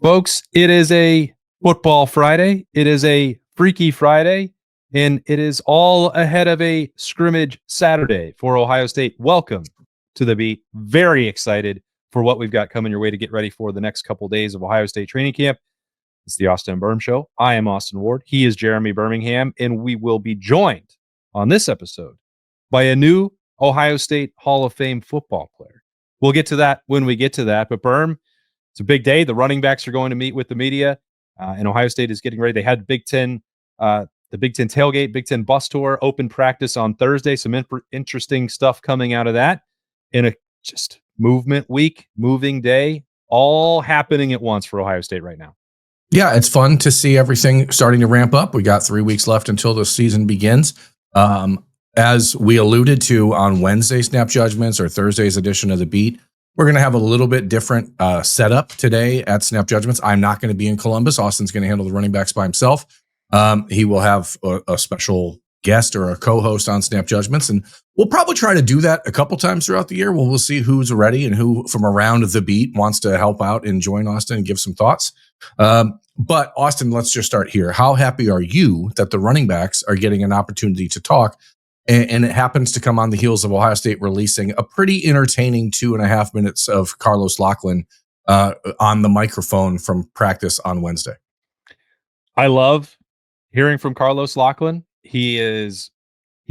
Folks, it is a football Friday. It is a Freaky Friday, and it is all ahead of a scrimmage Saturday for Ohio State. Welcome to the beat. Very excited for what we've got coming your way to get ready for the next couple days of Ohio State training camp. It's the Austin and Birm Show. I am Austin Ward. He is Jeremy Birmingham, and we will be joined on this episode by a new Ohio State Hall of Fame football player. We'll get to that when we get to that, but Birm, it's a big day. The running backs are going to meet with the media, and Ohio State is getting ready. They had the Big Ten tailgate, Big Ten bus tour, open practice on Thursday. Some interesting stuff coming out of that in a just movement week, moving day, all happening at once for Ohio State right now. Yeah, it's fun to see everything starting to ramp up. We got 3 weeks left until the season begins. As we alluded to on Wednesday Snap Judgments or Thursday's edition of The Beat, we're going to have a little bit different setup today at Snap Judgments. I'm not going to be in Columbus. Austin's going to handle the running backs by himself. He will have a special guest or a co-host on Snap Judgments, and we'll probably try to do that a couple times throughout the year. We'll see who's ready and who from around the beat wants to help out and join Austin and give some thoughts. But Austin, let's just start here. How happy are you that the running backs are getting an opportunity to talk? And it happens to come on the heels of Ohio State releasing a pretty entertaining 2.5 minutes of Carlos Lachlan on the microphone from practice on Wednesday. I love hearing from Carlos Lachlan. He's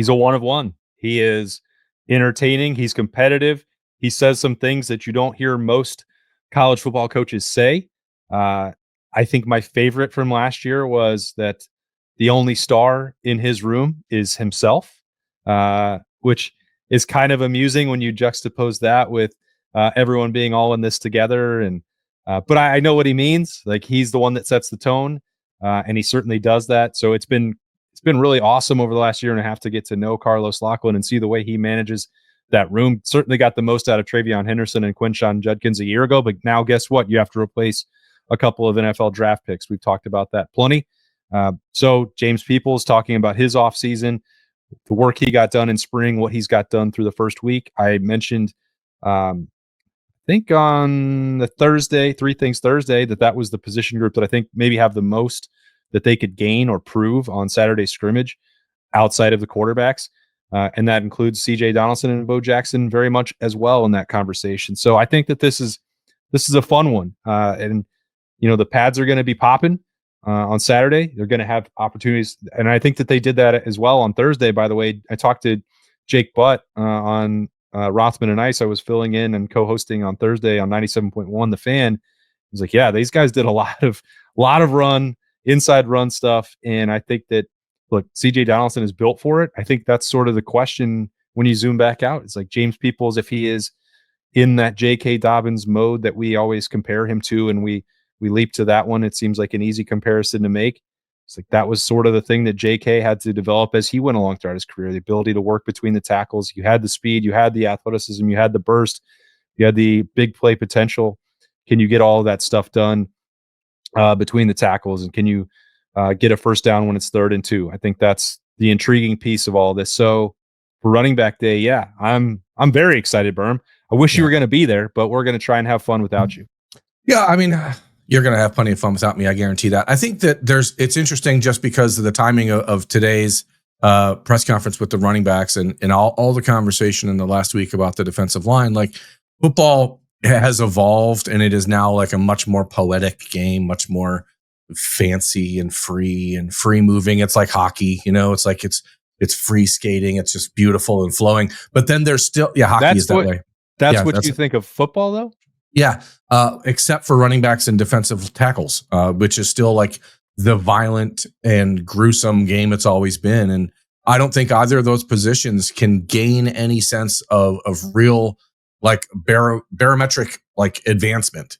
a one of one. He is entertaining. He's competitive. He says some things that you don't hear most college football coaches say. I think my favorite from last year was that the only star in his room is himself. Which is kind of amusing when you juxtapose that with everyone being all in this together. And but I know what he means. Like, he's the one that sets the tone, and he certainly does that. So it's been really awesome over the last year and a half to get to know Carlos Lachlan and see the way he manages that room. Certainly got the most out of Travion Henderson and Quinshon Judkins a year ago, but now guess what? You have to replace a couple of NFL draft picks. We've talked about that plenty. So James Peoples talking about his offseason, the work he got done in spring, what he's got done through the first week. I mentioned, I think on the Thursday, Three Things Thursday, that was the position group that I think maybe have the most that they could gain or prove on Saturday scrimmage outside of the quarterbacks. And that includes CJ Donaldson and Bo Jackson very much as well in that conversation. So I think that this is a fun one. And, you know, the pads are going to be popping. On Saturday, they're going to have opportunities. And I think that they did that as well on Thursday, by the way. I talked to Jake Butt on Rothman and Ice. I was filling in and co-hosting on Thursday on 97.1 The Fan. He's like, yeah, these guys did a lot of inside run stuff. And I think that, look, CJ Donaldson is built for it. I think that's sort of the question when you zoom back out. It's like James Peoples, if he is in that J.K. Dobbins mode that we always compare him to, and we leap to that one. It seems like an easy comparison to make. It's like that was sort of the thing that JK had to develop as he went along throughout his career, the ability to work between the tackles. You had the speed, you had the athleticism, you had the burst, you had the big play potential. Can you get all of that stuff done between the tackles? And can you get a first down when it's 3rd and 2? I think that's the intriguing piece of all this. So for running back day, yeah, I'm very excited, Birm. I wish you were going to be there, but we're going to try and have fun without you. Yeah, I mean, you're going to have plenty of fun without me. I guarantee that. I think that it's interesting just because of the timing of today's press conference with the running backs and all the conversation in the last week about the defensive line. Like, football has evolved, and it is now like a much more poetic game, much more fancy and free moving. It's like hockey, you know, it's like it's free skating. It's just beautiful and flowing. But then there's still, hockey is that way. That's what you think of football, though? Yeah, except for running backs and defensive tackles, which is still like the violent and gruesome game it's always been. And I don't think either of those positions can gain any sense of real, like, barometric, like, advancement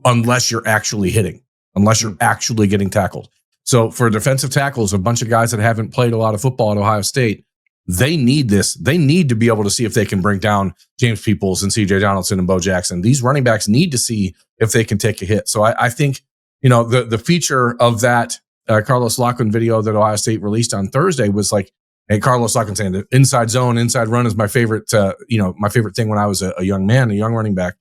unless you're actually hitting, unless you're actually getting tackled. So for defensive tackles, a bunch of guys that haven't played a lot of football at Ohio State, they need this. They need to be able to see if they can bring down James Peoples and CJ Donaldson and Bo Jackson. These running backs need to see if they can take a hit. So I think, you know, the feature of that Carlos Lachlan video that Ohio State released on Thursday was like, hey, Carlos Lachlan saying the inside zone, inside run is my favorite, my favorite thing when I was a young man, a young running back.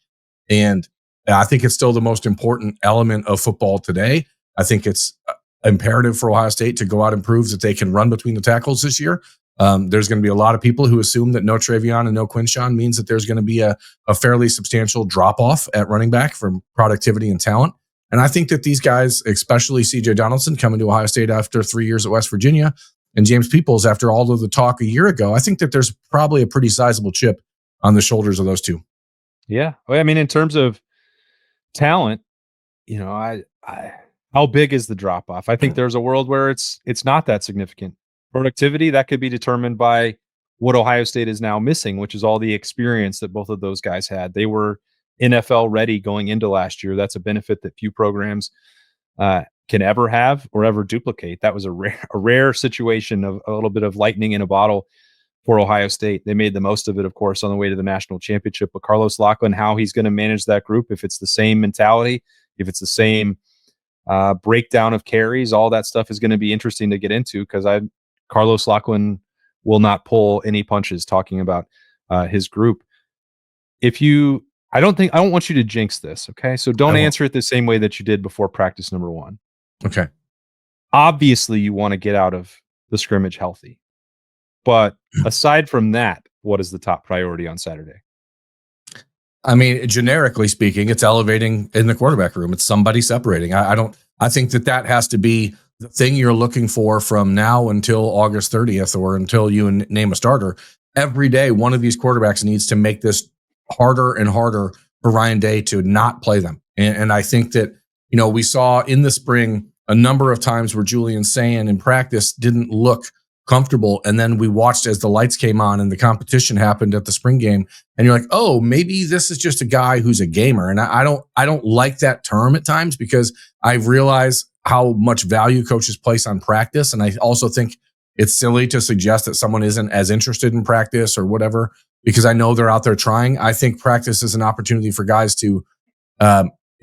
And I think it's still the most important element of football today. I think it's imperative for Ohio State to go out and prove that they can run between the tackles this year. There's going to be a lot of people who assume that no Travion and no Quinshawn means that there's going to be a fairly substantial drop-off at running back from productivity and talent. And I think that these guys, especially C.J. Donaldson coming to Ohio State after 3 years at West Virginia, and James Peoples after all of the talk a year ago, I think that there's probably a pretty sizable chip on the shoulders of those two. Yeah. Well, I mean, in terms of talent, how big is the drop off? I think there's a world where it's not that significant. Productivity, that could be determined by what Ohio State is now missing, which is all the experience that both of those guys had. They were NFL ready going into last year. That's a benefit that few programs can ever have or ever duplicate. That was a rare situation of a little bit of lightning in a bottle for Ohio State. They made the most of it, of course, on the way to the national championship. But Carlos Loughlin, how he's going to manage that group, if it's the same mentality, if it's the same breakdown of carries, all that stuff is going to be interesting to get into, because Carlos Loughlin will not pull any punches talking about his group. I don't want you to jinx this. Okay. So don't answer it the same way that you did before practice number 1. Okay. Obviously you want to get out of the scrimmage healthy, but aside from that, what is the top priority on Saturday? I mean, generically speaking, it's elevating in the quarterback room. It's somebody separating. I think that has to be the thing you're looking for from now until August 30th, or until you name a starter. Every day, one of these quarterbacks needs to make this harder and harder for Ryan Day to not play them. And I think that, we saw in the spring a number of times where Julian Sayin in practice didn't look comfortable. And then we watched as the lights came on and the competition happened at the spring game. And you're like, oh, maybe this is just a guy who's a gamer. And I don't like that term at times, because I realize how much value coaches place on practice. And I also think it's silly to suggest that someone isn't as interested in practice or whatever, because I know they're out there trying. I think practice is an opportunity for guys to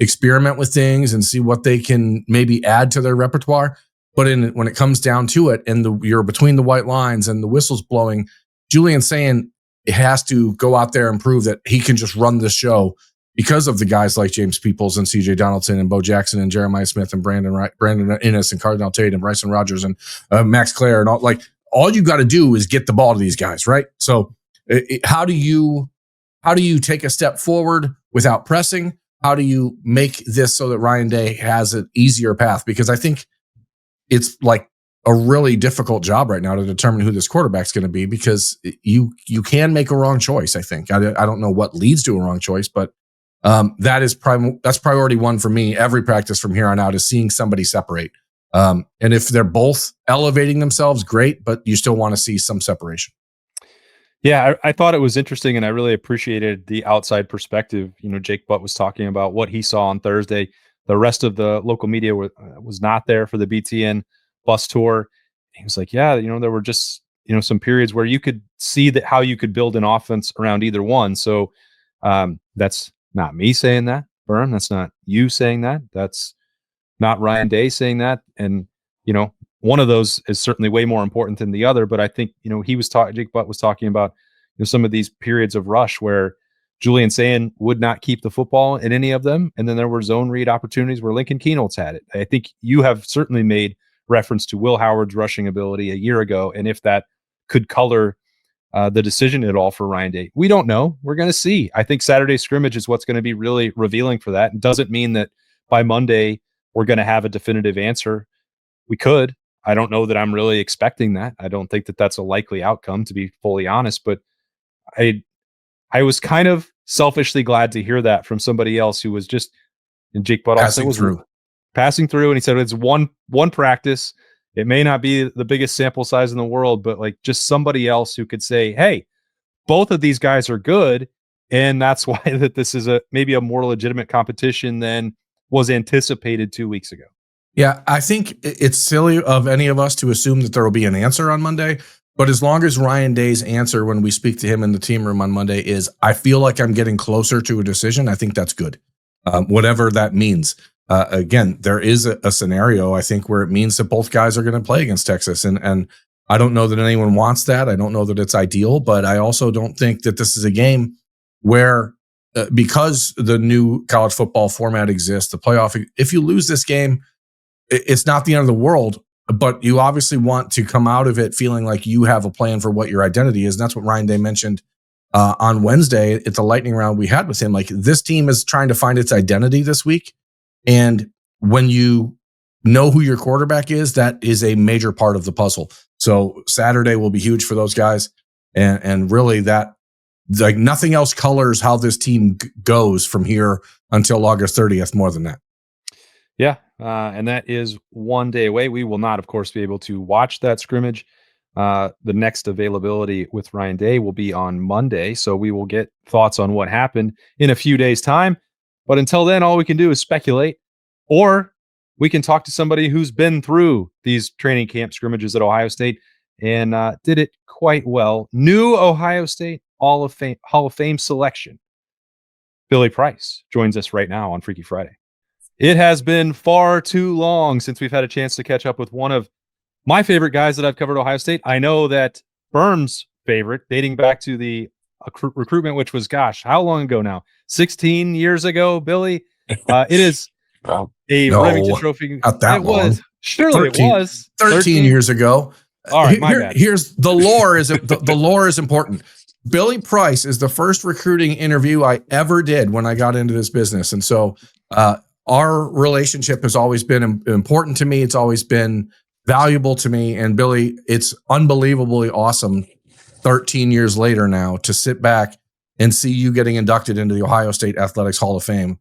experiment with things and see what they can maybe add to their repertoire. But when it comes down to it, and you're between the white lines and the whistle's blowing, Julian Sayin has to go out there and prove that he can just run the show, because of the guys like James Peoples and C.J. Donaldson and Bo Jackson and Jeremiah Smith and Brandon Innes and Cardinal Tate and Bryson Rogers and Max Clare and all you got to do is get the ball to these guys, right? So how do you take a step forward without pressing? How do you make this so that Ryan Day has an easier path? Because I think it's like a really difficult job right now to determine who this quarterback's going to be, because you can make a wrong choice. I think I don't know what leads to a wrong choice, but that's priority 1 for me. Every practice from here on out is seeing somebody separate. And if they're both elevating themselves, great, but you still want to see some separation. Yeah, I thought it was interesting, and I really appreciated the outside perspective. Jake Butt was talking about what he saw on Thursday. The rest of the local media was not there for the BTN bus tour. He was like, yeah, there were just, some periods where you could see that how you could build an offense around either one. So that's not me saying that, Birm. That's not you saying that. That's not Ryan Day saying that. And, one of those is certainly way more important than the other. But I think, Jake Butt was talking about, some of these periods of rush where Julian Sayin would not keep the football in any of them. And then there were zone read opportunities where Lincoln Keenolds had it. I think you have certainly made reference to Will Howard's rushing ability a year ago, and if that could color the decision at all for Ryan Day. We don't know. We're going to see. I think Saturday scrimmage is what's going to be really revealing for that. It doesn't mean that by Monday we're going to have a definitive answer. We could. I don't know that I'm really expecting that. I don't think that that's a likely outcome, to be fully honest, but I was kind of selfishly glad to hear that from somebody else who was just, and Jake Butt also was passing through, and he said it's one practice. It may not be the biggest sample size in the world, but just somebody else who could say, hey, both of these guys are good, and that's why that this is maybe a more legitimate competition than was anticipated 2 weeks ago. Yeah, I think it's silly of any of us to assume that there will be an answer on Monday. But as long as Ryan Day's answer when we speak to him in the team room on Monday is, I feel like I'm getting closer to a decision, I think that's good. Whatever that means. Again, there is a scenario, I think, where it means that both guys are going to play against Texas. And I don't know that anyone wants that. I don't know that it's ideal, but I also don't think that this is a game where because the new college football format exists, the playoff, if you lose this game, it's not the end of the world, but you obviously want to come out of it feeling like you have a plan for what your identity is. And that's what Ryan Day mentioned on Wednesday at the lightning round we had with him. Like, this team is trying to find its identity this week. And when you know who your quarterback is, that is a major part of the puzzle. So Saturday will be huge for those guys. And really, that, like, nothing else colors how this team goes from here until August 30th more than that. Yeah, and that is one day away. We will not, of course, be able to watch that scrimmage. The next availability with Ryan Day will be on Monday, so we will get thoughts on what happened in a few days' time. But until then, all we can do is speculate, or we can talk to somebody who's been through these training camp scrimmages at Ohio State and did it quite well. New Ohio State Hall of Fame selection. Billy Price joins us right now on Freaky Friday. It has been far too long since we've had a chance to catch up with one of my favorite guys that I've covered Ohio State. I know that Birm's favorite, dating back to the recruitment, which was, gosh, how long ago now? 16 years ago, Billy. It is a Remington Trophy. Not that it long. Was. Surely 13, it was. 13 years ago. All right, my bad. Here's the lore. The lore is important. Billy Price is the first recruiting interview I ever did when I got into this business. And so our relationship has always been important to me. It's always been valuable to me. And Billy, it's unbelievably awesome 13 years later now to sit back and see you getting inducted into the Ohio State Athletics Hall of Fame.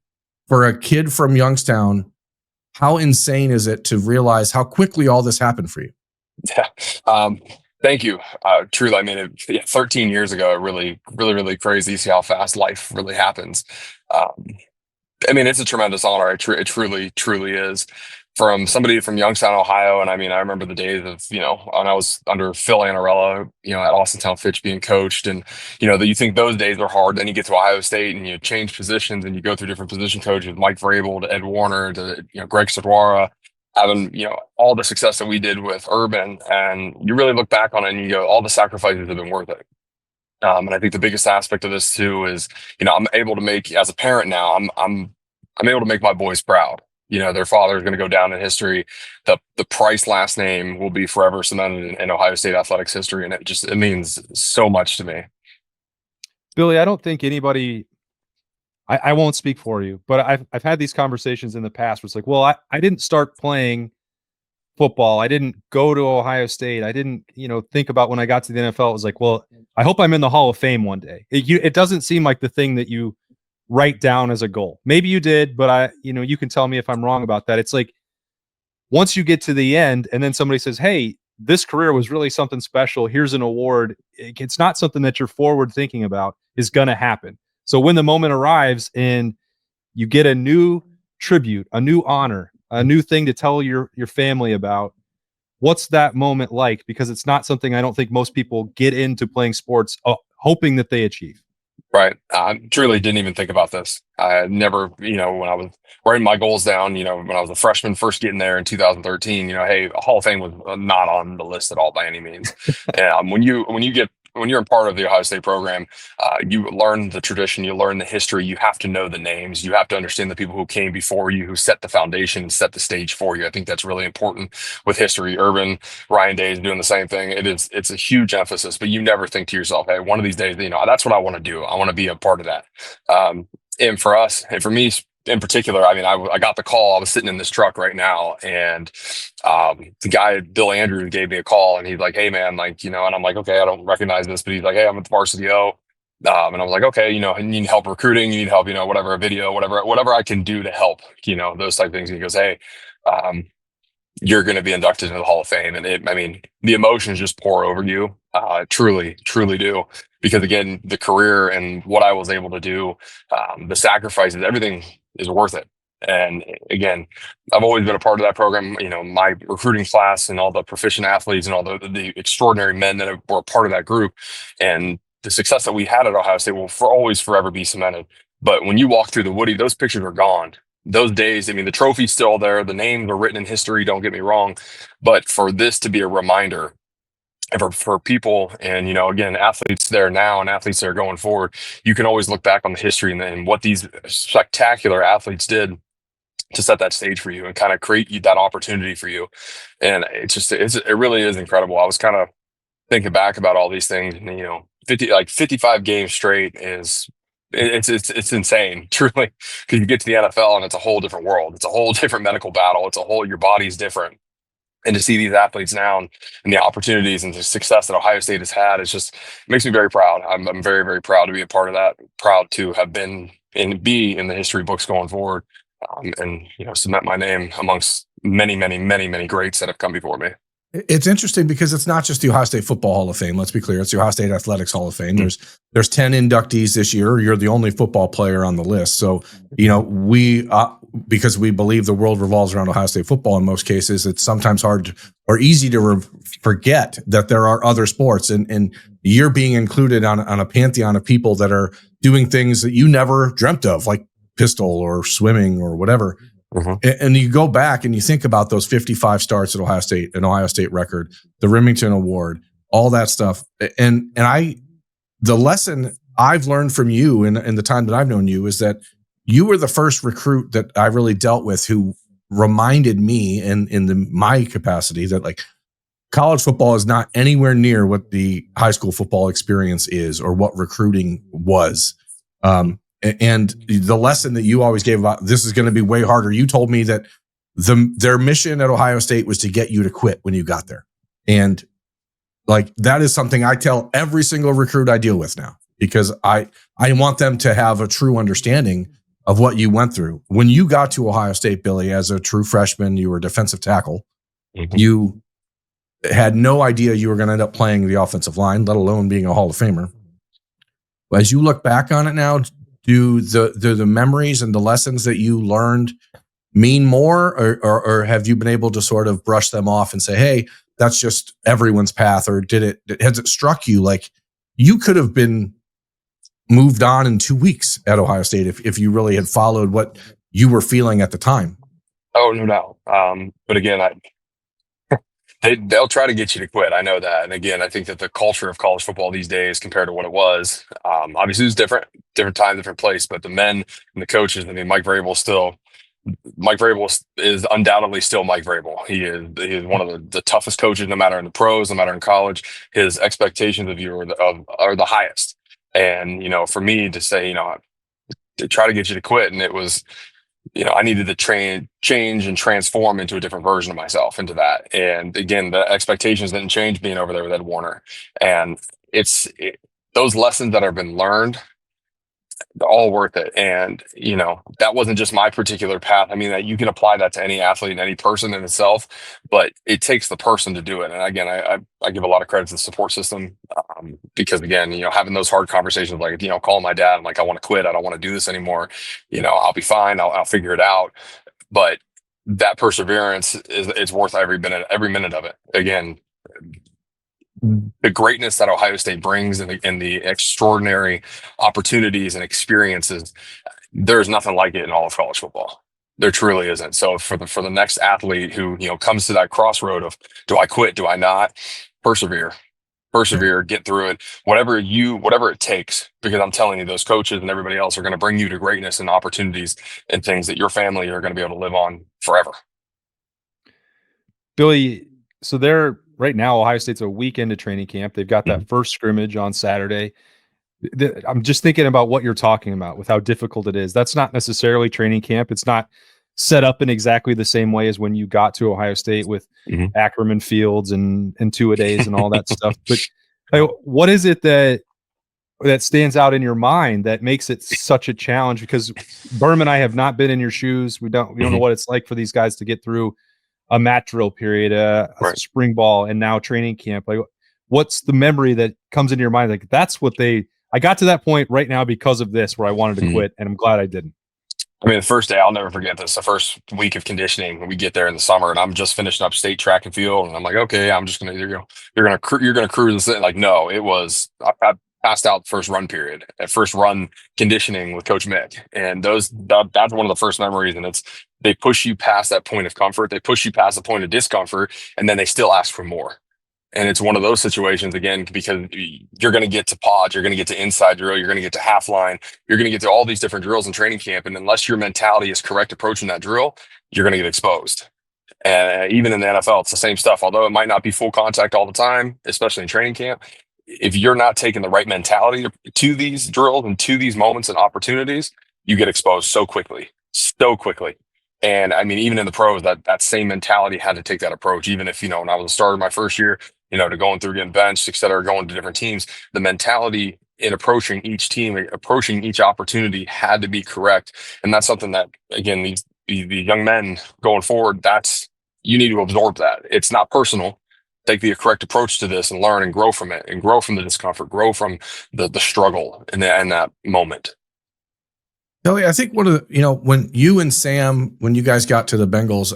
For a kid from Youngstown, how insane is it to realize how quickly all this happened for you? Yeah. Thank you. Truly, I mean, 13 years ago, it really crazy to see how fast life really happens. I mean, it's a tremendous honor. It truly is. From somebody from Youngstown, Ohio, and I mean, I remember the days of, when I was under Phil Annarella, at Austin Town Fitch being coached, and that you think those days are hard. Then you get to Ohio State and you change positions and you go through different position coaches, Mike Vrabel to Ed Warner to Greg Sadwara, having all the success that we did with Urban, and you really look back on it and you go, all the sacrifices have been worth it. And I think the biggest aspect of this too is, I'm able to make, as a parent now, I'm able to make my boys proud. Their father is going to go down in history. The Price last name will be forever cemented in Ohio State athletics history, and it means so much to me. Billy, I don't think anybody. I won't speak for you, but I've had these conversations in the past where it's like, well, I didn't start playing football. I didn't go to Ohio State. I didn't, think about when I got to the NFL. It was like, well, I hope I'm in the Hall of Fame one day. It doesn't seem like the thing that you write down as a goal. Maybe you did, but you can tell me if I'm wrong about that. It's like, once you get to the end and then somebody says, hey, this career was really something special. Here's an award. It's not something that you're forward thinking about is going to happen. So when the moment arrives and you get a new tribute, a new honor, a new thing to tell your family about, what's that moment like? Because it's not something I don't think most people get into playing sports hoping that they achieve. Right. I truly didn't even think about this. I never, when I was writing my goals down, when I was a freshman first getting there in 2013, hey, Hall of Fame was not on the list at all by any means. And when you're a part of the Ohio State program, you learn the tradition, you learn the history, you have to know the names, you have to understand the people who came before you, who set the foundation and set the stage for you. I think that's really important with history. Urban, Ryan Day is doing the same thing. It's a huge emphasis, but you never think to yourself, hey, one of these days, that's what I want to do. I want to be a part of that. And for us, and for me in particular, I mean, I got the call. I was sitting in this truck right now, and the guy, Bill Andrews, gave me a call, and he's like, hey, man, and I'm like, okay, I don't recognize this, but he's like, hey, I'm at the Varsity O. And I was like, okay, you need help recruiting, you need help, whatever, a video, whatever I can do to help, those type of things. And he goes, hey, you're going to be inducted into the Hall of Fame. And the emotions just pour over you. Truly do. Because again, the career and what I was able to do, the sacrifices, everything is worth it. And again, I've always been a part of that program. My recruiting class and all the proficient athletes and all the extraordinary men that were a part of that group, and the success that we had at Ohio State will always forever be cemented. But when you walk through the Woody, those pictures are gone. Those days, the trophy's still there. The names are written in history. Don't get me wrong. But for this to be a reminder And for people, and again, athletes there now and athletes that are going forward, you can always look back on the history and what these spectacular athletes did to set that stage for you and kind of create that opportunity for you. And it really is incredible. I was kind of thinking back about all these things, and 55 games straight is it's insane, truly, because you get to the NFL and it's a whole different world. It's a whole different medical battle. Your body's different. And to see these athletes now and the opportunities and the success that Ohio State has had, it makes me very proud. I'm very, very proud to be a part of that. Proud to have been and be in the history books going forward, and cement my name amongst many, many, many, many greats that have come before me. It's interesting because it's not just the Ohio State Football Hall of Fame. Let's be clear. It's the Ohio State Athletics Hall of Fame. There's 10 inductees this year. You're the only football player on the list. So, we, because we believe the world revolves around Ohio State football in most cases, it's sometimes hard or easy to forget that there are other sports, and you're being included on a pantheon of people that are doing things that you never dreamt of, like pistol or swimming or whatever. Mm-hmm. And you go back and you think about those 55 starts at Ohio State, an Ohio State record, the Remington Award, all that stuff. And the lesson I've learned from you in the time that I've known you is that you were the first recruit that I really dealt with who reminded me in my capacity that, like, college football is not anywhere near what the high school football experience is or what recruiting was. And the lesson that you always gave about this is going to be way harder. You told me that their mission at Ohio State was to get you to quit when you got there. And like, that is something I tell every single recruit I deal with now, because I want them to have a true understanding of what you went through. When you got to Ohio State, Billy, as a true freshman, you were a defensive tackle. Mm-hmm. You had no idea you were going to end up playing the offensive line, let alone being a Hall of Famer. As you look back on it now, do the memories and the lessons that you learned mean more, or have you been able to sort of brush them off and say, hey, that's just everyone's path? Or has it struck you like you could have been moved on in 2 weeks at Ohio State if you really had followed what you were feeling at the time? Oh, no doubt. But again, they'll try to get you to quit. I know that. And again, I think that the culture of college football these days compared to what it was, obviously it's different time, different place, but the men and the coaches, I mean, Mike Vrabel is undoubtedly still Mike Vrabel. He is one of the toughest coaches, no matter in the pros, no matter in college. His expectations of you are the highest. And, for me to say, to try to get you to quit, and it was, I needed to change and transform into a different version of myself into that. And again, the expectations didn't change being over there with Ed Warner. And those lessons that have been learned, they're all worth it. And, that wasn't just my particular path. I mean, that you can apply that to any athlete and any person in itself, but it takes the person to do it. And again, I give a lot of credit to the support system, because again, having those hard conversations, like, calling my dad, I'm like, I want to quit. I don't want to do this anymore. I'll be fine. I'll figure it out. But that perseverance it's worth every minute of it. Again, the greatness that Ohio State brings and the extraordinary opportunities and experiences, there's nothing like it in all of college football. There truly isn't. So for the next athlete who, comes to that crossroad of, do I quit? Do I not? Persevere, get through it, whatever it takes, because I'm telling you, those coaches and everybody else are going to bring you to greatness and opportunities and things that your family are going to be able to live on forever. Billy, so right now, Ohio State's a week into training camp. They've got that first scrimmage on Saturday. I'm just thinking about what you're talking about with how difficult it is. That's not necessarily training camp. It's not set up in exactly the same way as when you got to Ohio State with Ackerman Fields and two-a-days and all that stuff. But what is it that stands out in your mind that makes it such a challenge? Because Birm and I have not been in your shoes. We don't know what it's like for these guys to get through a mat drill period, right, spring ball, and now training camp. Like, what's the memory that comes into your mind? Like, that's what I got to that point right now because of this, where I wanted to quit, and I'm glad I didn't. I mean, the first day, I'll never forget this. The first week of conditioning, when we get there in the summer, and I'm just finishing up state track and field, and I'm like, okay, I'm just gonna, you're gonna cruise this. Like, no, it was, I passed out the first run period, at first run conditioning with Coach Mick, and that's one of the first memories. And they push you past that point of comfort, they push you past the point of discomfort, and then they still ask for more. And it's one of those situations again, because you're going to get to pods, you're going to get to inside drill, you're going to get to half line, you're going to get to all these different drills in training camp. And unless your mentality is correct approaching that drill, you're going to get exposed. And even in the NFL, it's the same stuff. Although it might not be full contact all the time, especially in training camp, if you're not taking the right mentality to these drills and to these moments and opportunities, you get exposed so quickly, so quickly. And I mean, even in the pros, that same mentality had to take that approach. Even if, when I was a starter my first year, to going through getting benched, et cetera, going to different teams, the mentality in approaching each team, approaching each opportunity had to be correct. And that's something that, again, the young men going forward, you need to absorb that. It's not personal. Take the correct approach to this and learn and grow from it, and grow from the discomfort, grow from the struggle in that moment. Kelly, I think one of the, when you and Sam, when you guys got to the Bengals,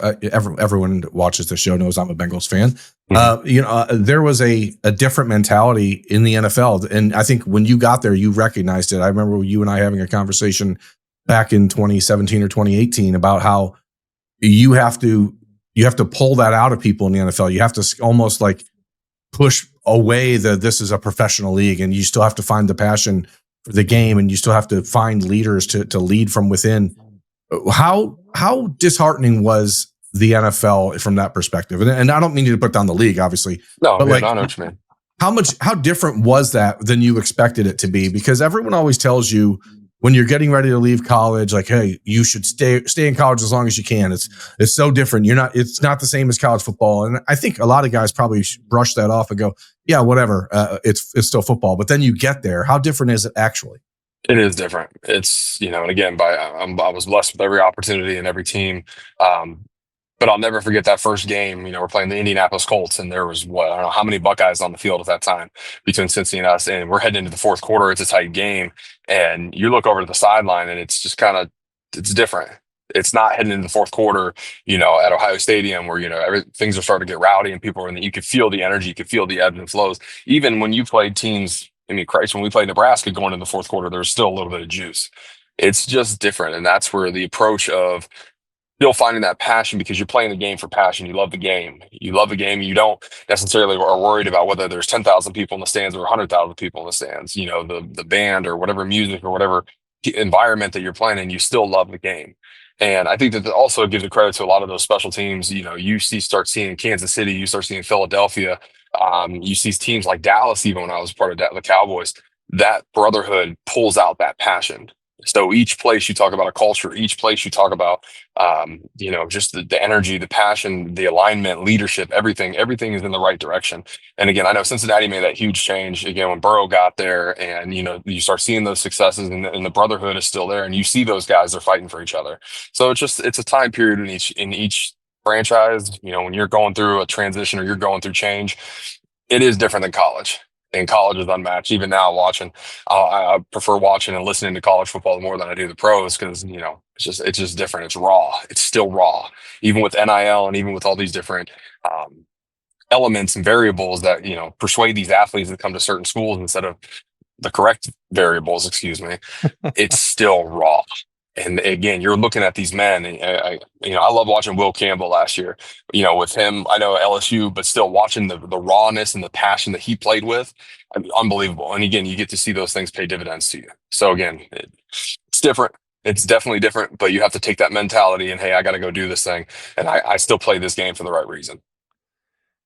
everyone that watches the show knows I'm a Bengals fan. Mm-hmm. There was a different mentality in the NFL. And I think when you got there, you recognized it. I remember you and I having a conversation back in 2017 or 2018 about how you have to pull that out of people in the NFL. You have to almost like push away this is a professional league, and you still have to find the passion for the game, and you still have to find leaders to lead from within. How disheartening was the NFL from that perspective? And I don't mean you to put down the league, obviously. No, but I know what you mean. How different was that than you expected it to be? Because everyone always tells you when you're getting ready to leave college, like, hey, you should stay in college as long as you can. It's so different. It's not the same as college football. And I think a lot of guys probably brush that off and go, yeah, whatever. It's still football. But then you get there. How different is it actually? It is different. It's, and again, I was blessed with every opportunity and every team. But I'll never forget that first game. We're playing the Indianapolis Colts, and there was I don't know how many Buckeyes on the field at that time between Cincy and us. And we're heading into the fourth quarter. It's a tight game, and you look over to the sideline, and it's just it's different. It's not heading into the fourth quarter, at Ohio Stadium where things are starting to get rowdy and people you could feel the energy, you could feel the ebbs and flows. Even when you played teams, Christ, when we played Nebraska going into the fourth quarter, there's still a little bit of juice. It's just different, and that's where the approach of still finding that passion, because you're playing the game for passion. You love the game. You love the game. You don't necessarily are worried about whether there's 10,000 people in the stands or 100,000 people in the stands, the band or whatever music or whatever environment that you're playing in, you still love the game. And I think that also gives a credit to a lot of those special teams. You start seeing Kansas City, you start seeing Philadelphia. You see teams like Dallas, even when I was part of the Cowboys, that brotherhood pulls out that passion. So each place you talk about a culture, each place you talk about, just the energy, the passion, the alignment, leadership, everything is in the right direction. And again, I know Cincinnati made that huge change again when Burrow got there, and you start seeing those successes, and the brotherhood is still there, and you see those guys are fighting for each other. So it's a time period in each franchise. When you're going through a transition or you're going through change, it is different than college. And college is unmatched. Even now, I prefer watching and listening to college football more than I do the pros, because it's just different. It's raw. It's still raw, even with NIL and even with all these different elements and variables that persuade these athletes to come to certain schools instead of the correct variables. Excuse me. It's still raw. And again, you're looking at these men, and I love watching Will Campbell last year. With him, I know LSU, but still watching the rawness and the passion that he played with, unbelievable. And again, you get to see those things pay dividends to you. So again, it's different. It's definitely different, but you have to take that mentality and, hey, I got to go do this thing, and I still play this game for the right reason.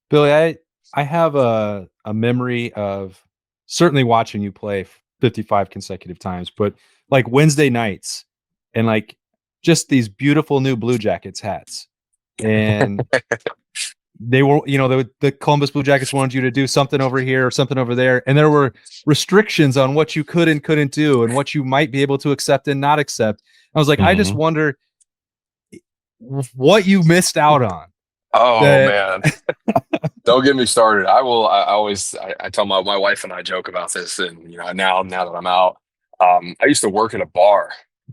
Billy, I have a memory of certainly watching you play 55 consecutive times, but like Wednesday nights. And like just these beautiful new Blue Jackets hats. And they were, the Columbus Blue Jackets wanted you to do something over here or something over there. And there were restrictions on what you could and couldn't do and what you might be able to accept and not accept. I was like, I just wonder what you missed out on. Oh, man. Don't get me started. I tell my wife and I joke about this. And, now that I'm out, I used to work at a bar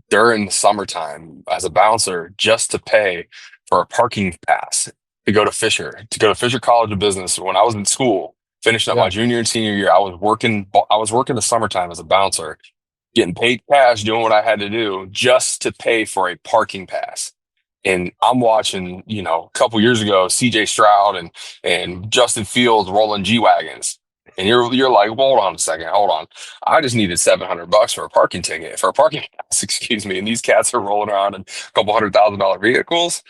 during the summertime as a bouncer just to pay for a parking pass to go to Fisher College of Business. When I was in school, finishing up my junior and senior year, I was working the summertime as a bouncer, getting paid cash, doing what I had to do just to pay for a parking pass. And I'm watching, a couple years ago, CJ Stroud and Justin Fields rolling G-Wagons. And you're like, well, hold on a second, hold on. I just needed $700 for a parking ticket, for a parking pass, excuse me. And these cats are rolling around in a couple $100,000 vehicles.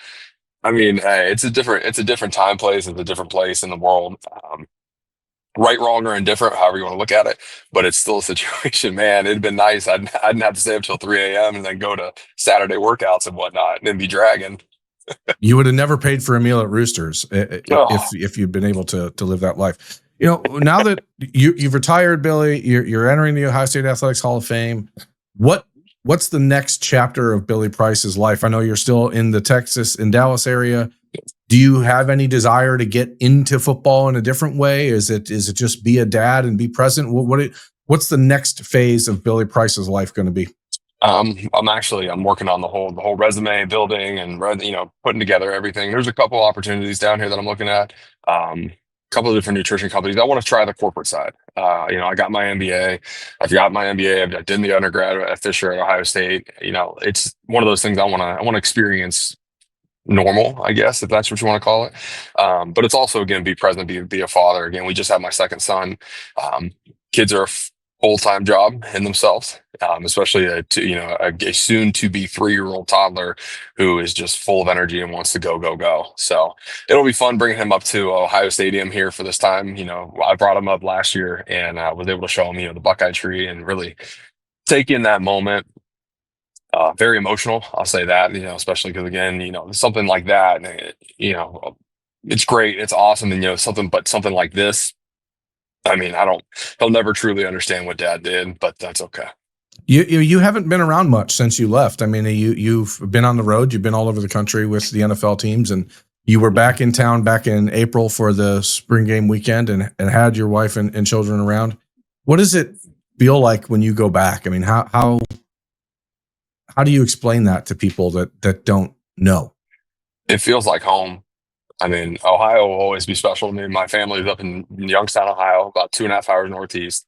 I mean, hey, it's a different time place. It's a different place in the world. Right, wrong, or indifferent, however you want to look at it. But it's still a situation, man. It'd been nice. I didn't have to stay up till 3 a.m. and then go to Saturday workouts and whatnot and then be dragging. You would have never paid for a meal at Roosters Oh, if you'd been able to live that life. Now that you've retired, Billy, you're entering the Ohio State Athletics Hall of Fame. What's the next chapter of Billy Price's life? I know you're still in the Texas and Dallas area. Do you have any desire to get into football in a different way? Is it just be a dad and be present? What's the next phase of Billy Price's life going to be? I'm working on the whole resume building and putting together everything. There's a couple opportunities down here that I'm looking at. A couple of different nutrition companies. I want to try the corporate side. I got my MBA. I've got my MBA. I did the undergrad at Fisher at Ohio State. It's one of those things I want to experience normal, I guess, if that's what you want to call it. But it's also, again, be present, be a father. Again, we just had my second son. Kids are a full-time job in themselves, especially a soon-to-be 3-year-old toddler who is just full of energy and wants to go, go, go. So it'll be fun bringing him up to Ohio Stadium here for this time. I brought him up last year and I was able to show him, the Buckeye tree and really take in that moment. Very emotional, I'll say that, especially because, again, something like that, it's great, it's awesome. And, something like this, I mean, he'll never truly understand what dad did, but that's okay. You haven't been around much since you left. I mean, you've been on the road, you've been all over the country with the NFL teams, and you were back in town back in April for the spring game weekend and had your wife and children around. What does it feel like when you go back? I mean, how do you explain that to people that don't know? It feels like home. I mean, Ohio will always be special to me. My family's up in Youngstown, Ohio, about 2.5 hours northeast.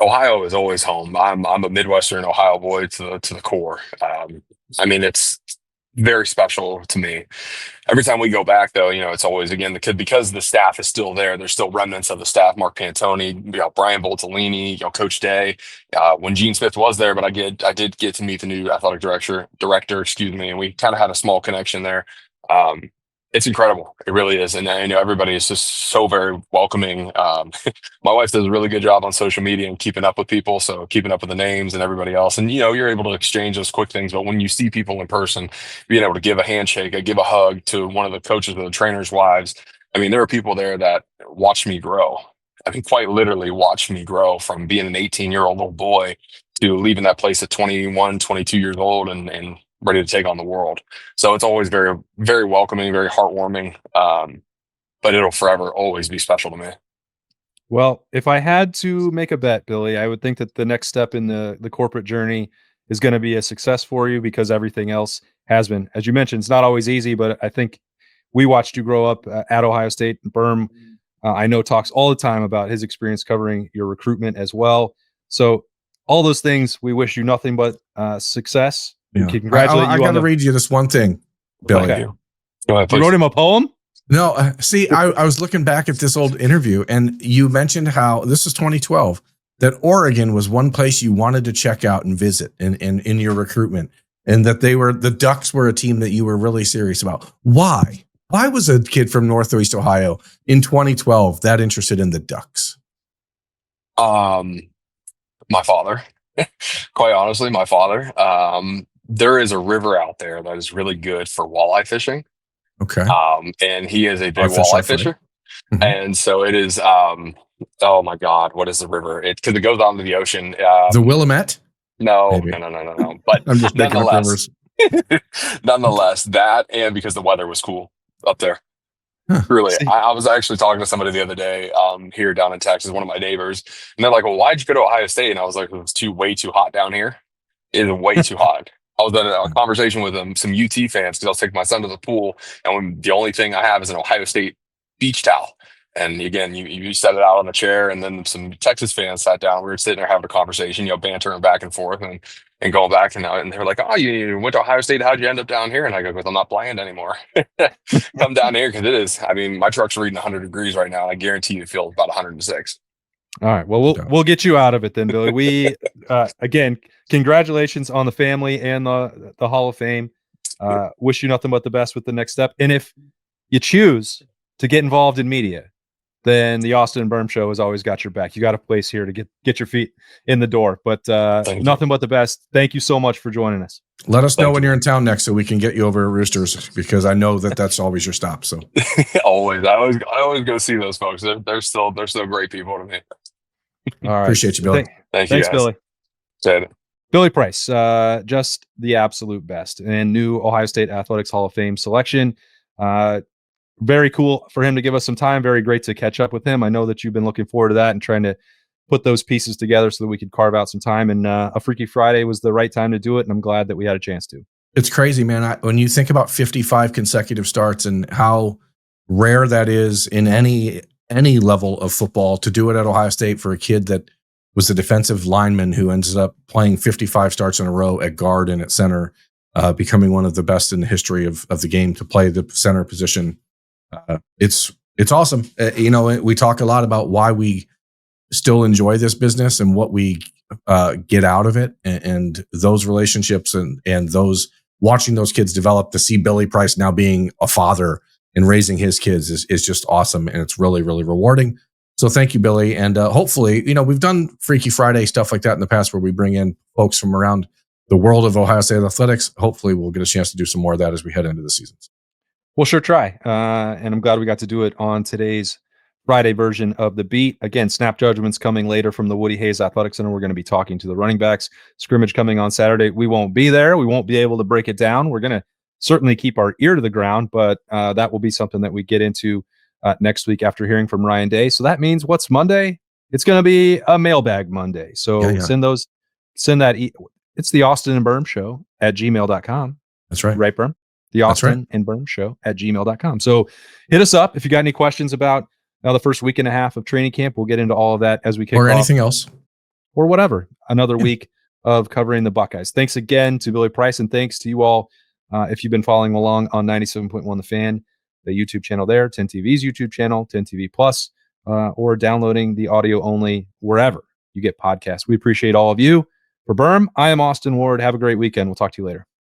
Ohio is always home. I'm a Midwestern Ohio boy to the core. I mean, it's very special to me. Every time we go back, though, it's always, again, the kid, because the staff is still there. There's still remnants of the staff. Mark Pantoni, Brian Voltolini, Coach Day. When Gene Smith was there, but I did get to meet the new athletic director, excuse me, and we kind of had a small connection there. It's incredible. It really is. And everybody is just so very welcoming. My wife does a really good job on social media and keeping up with people. So keeping up with the names and everybody else. And, you're able to exchange those quick things. But when you see people in person, being able to give a handshake, give a hug to one of the coaches or the trainers' wives. I mean, there are people there that watched me grow. I mean, quite literally watched me grow from being an 18-year-old little boy to leaving that place at 21, 22 years old and ready to take on the world. So it's always very, very welcoming, very heartwarming. But it'll forever always be special to me. Well, if I had to make a bet, Billy, I would think that the next step in the corporate journey is going to be a success for you because everything else has been. As you mentioned, it's not always easy, but I think we watched you grow up at Ohio State. Birm, I know, talks all the time about his experience covering your recruitment as well. So all those things, we wish you nothing but success. Yeah. Congratulate you. I got to read you this one thing, Billy. Okay. Go ahead, you wrote him a poem? No, see, I was looking back at this old interview, and you mentioned how this is 2012 that Oregon was one place you wanted to check out and visit in your recruitment, and that the Ducks were a team that you were really serious about. Why? Why was a kid from Northeast Ohio in 2012 that interested in the Ducks? My father. Quite honestly, my father. There is a river out there that is really good for walleye fishing. Okay. And he is a big walleye fisher. Mm-hmm. And so it is, oh my God, what is the river? Because it goes out into the ocean. The Willamette? No. But I'm just making up rivers. Nonetheless, that and because the weather was cool up there. Huh. Really, I was actually talking to somebody the other day here down in Texas, one of my neighbors, and they're like, well, why'd you go to Ohio State? And I was like, it's way too hot down here. It is way too hot. I was in a conversation with some UT fans because I was taking my son to the pool, and the only thing I have is an Ohio State beach towel. And again, you set it out on a chair, and then some Texas fans sat down. We were sitting there having a conversation, bantering back and forth, and going back, and they were like, "Oh, you went to Ohio State? How'd you end up down here?" And I go, "Because I'm not playing anymore. Come down here because it is. I mean, my truck's reading 100 degrees right now. I guarantee you it feels about 106." All right. Well, we'll get you out of it then, Billy. We again, congratulations on the family and the Hall of Fame. Wish you nothing but the best with the next step. And if you choose to get involved in media, then the Austin and Birm Show has always got your back. You got a place here to get your feet in the door. But nothing but the best. Thank you so much for joining us. Let us know when you're in town next so we can get you over at Roosters, because I know that's always your stop. So always. I always go see those folks. They're still great people to me. All right. Appreciate you, Billy. Thank you. Thanks, guys. Billy. Billy Price, just the absolute best, and new Ohio State Athletics Hall of Fame selection. Very cool for him to give us some time. Very great to catch up with him. I know that you've been looking forward to that and trying to put those pieces together so that we could carve out some time. And a Freaky Friday was the right time to do it, and I'm glad that we had a chance to. It's crazy, man. When you think about 55 consecutive starts and how rare that is in any level of football, to do it at Ohio State for a kid that was a defensive lineman who ended up playing 55 starts in a row at guard and at center, becoming one of the best in the history of the game to play the center position. It's awesome. We talk a lot about why we still enjoy this business and what we get out of it, and those relationships and those watching those kids develop. To see Billy Price now being a father and raising his kids is just awesome, and it's really, really rewarding. So thank you, Billy. And hopefully, we've done Freaky Friday stuff like that in the past where we bring in folks from around the world of Ohio State athletics. Hopefully we'll get a chance to do some more of that as we head into the season. We'll sure try. And I'm glad we got to do it on today's Friday version of the beat. Again, snap judgments coming later from the Woody Hayes Athletic Center. We're going to be talking to the running backs. Scrimmage coming on Saturday. We won't be there. We won't be able to break it down. We're going to certainly keep our ear to the ground, but that will be something that we get into next week after hearing from Ryan Day. So that means what's Monday? It's going to be a mailbag Monday. So send that. It's the Austin and Birm Show at gmail.com. That's right. Right, Birm? The Austin and Birm Show at gmail.com. So hit us up if you got any questions about the first week and a half of training camp. We'll get into all of that as we kick off. Or anything else. Or whatever. Another week of covering the Buckeyes. Thanks again to Billy Price, and thanks to you all if you've been following along on 97.1 The Fan, the YouTube channel there, 10 TV's YouTube channel, 10 TV Plus, or downloading the audio only wherever you get podcasts. We appreciate all of you. For Birm, I am Austin Ward. Have a great weekend. We'll talk to you later.